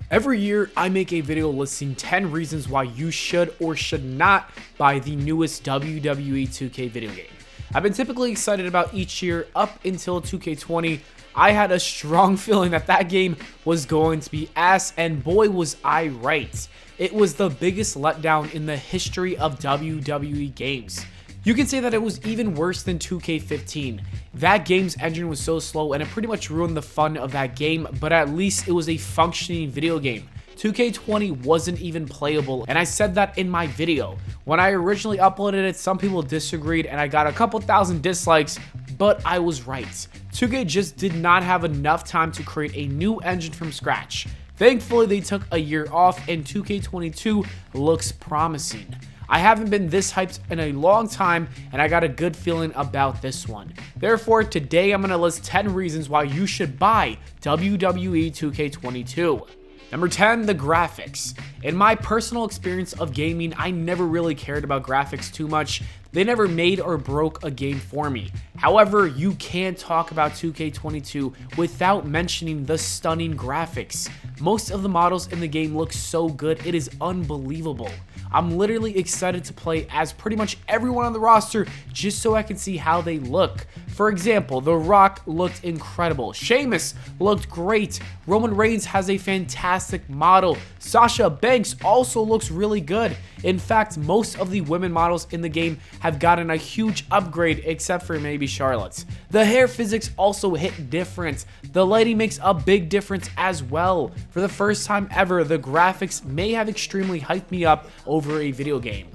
Every year, I make a video listing 10 reasons why you should or should not buy the newest WWE 2K video game. I've been typically excited about each year up until 2K20. I had a strong feeling that that game was going to be ass, and boy was I right. It was the biggest letdown in the history of WWE games. You can say that it was even worse than 2K15. That game's engine was so slow and it pretty much ruined the fun of that game, but at least it was a functioning video game. 2K20 wasn't even playable, and I said that in my video. When I originally uploaded it, some people disagreed and I got a couple thousand dislikes, but I was right. 2K just did not have enough time to create a new engine from scratch. Thankfully, they took a year off and 2K22 looks promising. I haven't been this hyped in a long time, and I got a good feeling about this one. Therefore, today I'm going to list 10 reasons why you should buy WWE 2K22. Number 10, the graphics. In my personal experience of gaming, I never really cared about graphics too much. They never made or broke a game for me. However, you can't talk about 2K22 without mentioning the stunning graphics. Most of the models in the game look so good, it is unbelievable. I'm literally excited to play as pretty much everyone on the roster just so I can see how they look. For example, The Rock looked incredible. Sheamus looked great. Roman Reigns has a fantastic model. Sasha Banks also looks really good. In fact, most of the women models in the game have gotten a huge upgrade except for maybe Charlotte's. The hair physics also hit different. The lighting makes a big difference as well. For the first time ever, the graphics may have extremely hyped me up over a video game.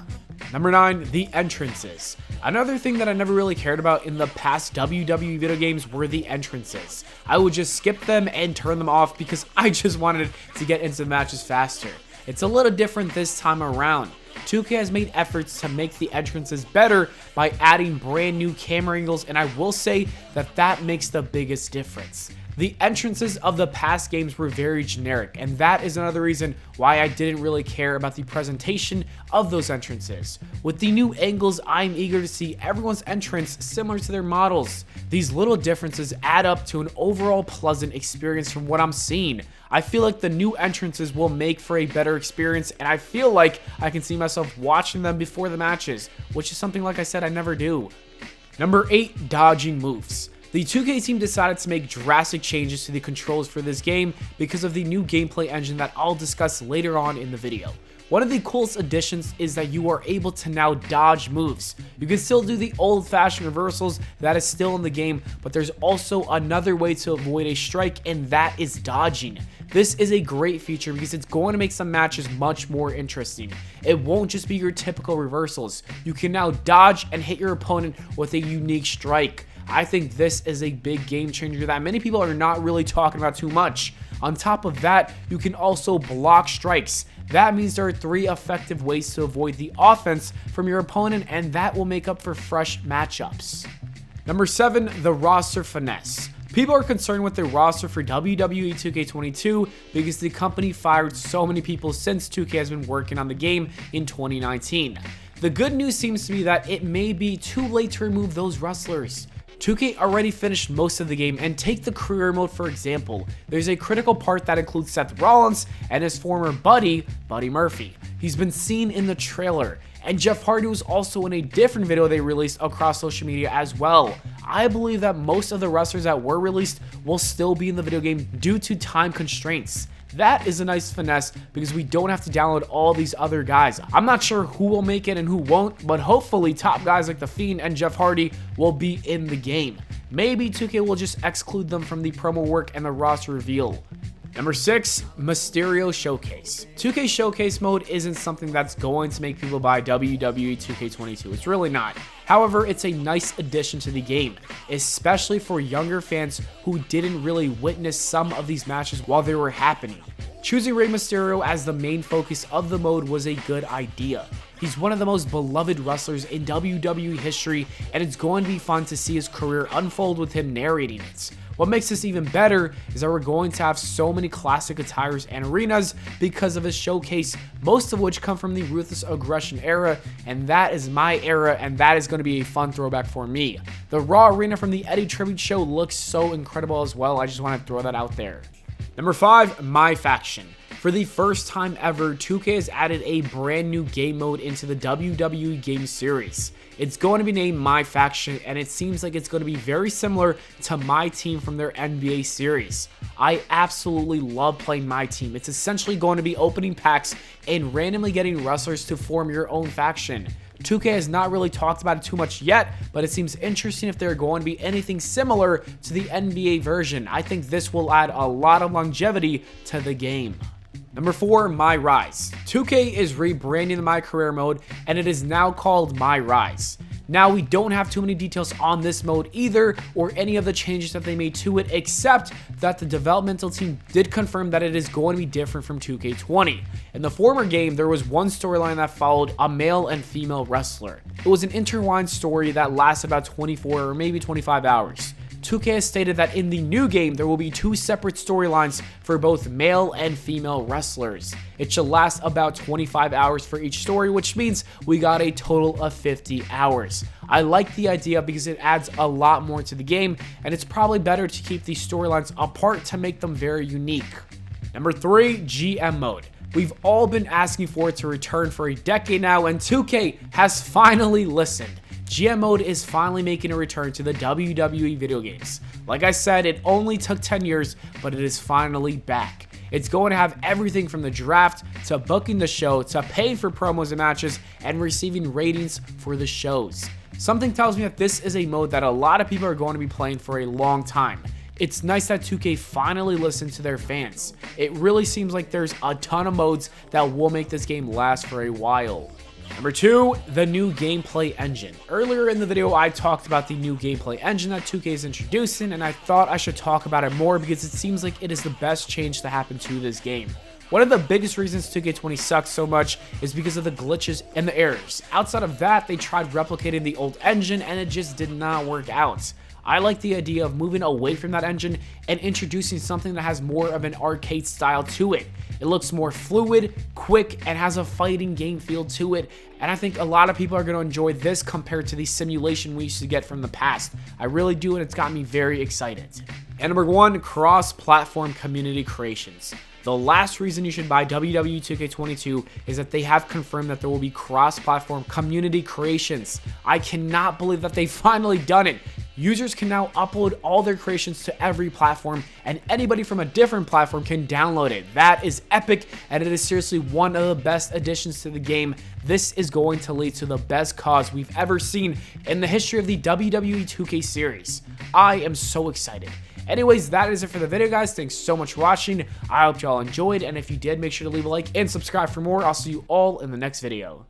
Number 9, the entrances. Another thing that I never really cared about in the past WWE video games were the entrances. I would just skip them and turn them off because I just wanted to get into matches faster. It's a little different this time around. 2K has made efforts to make the entrances better by adding brand new camera angles, and I will say that that makes the biggest difference. The entrances of the past games were very generic, and that is another reason why I didn't really care about the presentation of those entrances. With the new angles, I'm eager to see everyone's entrance similar to their models. These little differences add up to an overall pleasant experience from what I'm seeing. I feel like the new entrances will make for a better experience, and I feel like I can see myself watching them before the matches, which is something, like I said, I never do. Number 8, dodging moves. The 2K team decided to make drastic changes to the controls for this game because of the new gameplay engine that I'll discuss later on in the video. One of the coolest additions is that you are able to now dodge moves. You can still do the old-fashioned reversals, that is still in the game, but there's also another way to avoid a strike, and that is dodging. This is a great feature because it's going to make some matches much more interesting. It won't just be your typical reversals. You can now dodge and hit your opponent with a unique strike. I think this is a big game changer that many people are not really talking about too much. On top of that, you can also block strikes. That means there are 3 effective ways to avoid the offense from your opponent, and that will make up for fresh matchups. Number 7, the roster finesse. People are concerned with the roster for WWE 2K22 because the company fired so many people since 2K has been working on the game in 2019. The good news seems to be that it may be too late to remove those wrestlers. 2K already finished most of the game, and take the career mode for example. There's a critical part that includes Seth Rollins and his former buddy, Buddy Murphy. He's been seen in the trailer, and Jeff Hardy was also in a different video they released across social media as well. I believe that most of the wrestlers that were released will still be in the video game due to time constraints. That is a nice finesse because we don't have to download all these other guys. I'm not sure who will make it and who won't, but hopefully top guys like The Fiend and Jeff Hardy will be in the game. Maybe 2K will just exclude them from the promo work and the roster reveal. Number 6, Mysterio Showcase. 2K Showcase mode isn't something that's going to make people buy WWE 2K22. It's really not. However, it's a nice addition to the game, especially for younger fans who didn't really witness some of these matches while they were happening. Choosing Rey Mysterio as the main focus of the mode was a good idea. He's one of the most beloved wrestlers in WWE history, and it's going to be fun to see his career unfold with him narrating it. What makes this even better is that we're going to have so many classic attires and arenas because of his showcase, most of which come from the Ruthless Aggression era, and that is my era, and that is going to be a fun throwback for me. The Raw arena from the Eddie Tribute show looks so incredible as well. I just want to throw that out there. Number 5, My Faction. For the first time ever, 2K has added a brand new game mode into the WWE game series. It's going to be named My Faction, and it seems like it's going to be very similar to My Team from their NBA series. I absolutely love playing My Team. It's essentially going to be opening packs and randomly getting wrestlers to form your own faction. 2K has not really talked about it too much yet, but it seems interesting if they're going to be anything similar to the NBA version. I think this will add a lot of longevity to the game. Number 4, My Rise. 2K is rebranding the My Career mode, and it is now called My Rise. Now, we don't have too many details on this mode either, or any of the changes that they made to it, except that the developmental team did confirm that it is going to be different from 2K20. In the former game, there was one storyline that followed a male and female wrestler. It was an intertwined story that lasted about 24 or maybe 25 hours. 2K has stated that in the new game, there will be 2 separate storylines for both male and female wrestlers. It should last about 25 hours for each story, which means we got a total of 50 hours. I like the idea because it adds a lot more to the game, and it's probably better to keep these storylines apart to make them very unique. Number 3, GM mode. We've all been asking for it to return for a decade now, and 2K has finally listened. GM mode is finally making a return to the WWE video games. Like I said, it only took 10 years, but it is finally back. It's going to have everything from the draft to booking the show to paying for promos and matches and receiving ratings for the shows. Something tells me that this is a mode that a lot of people are going to be playing for a long time. It's nice that 2K finally listened to their fans. It really seems like there's a ton of modes that will make this game last for a while. Number 2, the new gameplay engine. Earlier in the video, I talked about the new gameplay engine that 2K is introducing, and I thought I should talk about it more because it seems like it is the best change to happen to this game. One of the biggest reasons 2K20 sucks so much is because of the glitches and the errors. Outside of that, they tried replicating the old engine and it just did not work out. I like the idea of moving away from that engine and introducing something that has more of an arcade style to it. It looks more fluid, quick, and has a fighting game feel to it, and I think a lot of people are going to enjoy this compared to the simulation we used to get from the past. I really do, and it's got me very excited. And number 1, cross-platform community creations. The last reason you should buy WWE 2K22 is that they have confirmed that there will be cross-platform community creations. I cannot believe that they've finally done it. Users can now upload all their creations to every platform, and anybody from a different platform can download it. That is epic, and it is seriously one of the best additions to the game. This is going to lead to the best cause we've ever seen in the history of the WWE 2K series. I am so excited. Anyways, that is it for the video, guys. Thanks so much for watching. I hope y'all enjoyed, and if you did, make sure to leave a like and subscribe for more. I'll see you all in the next video.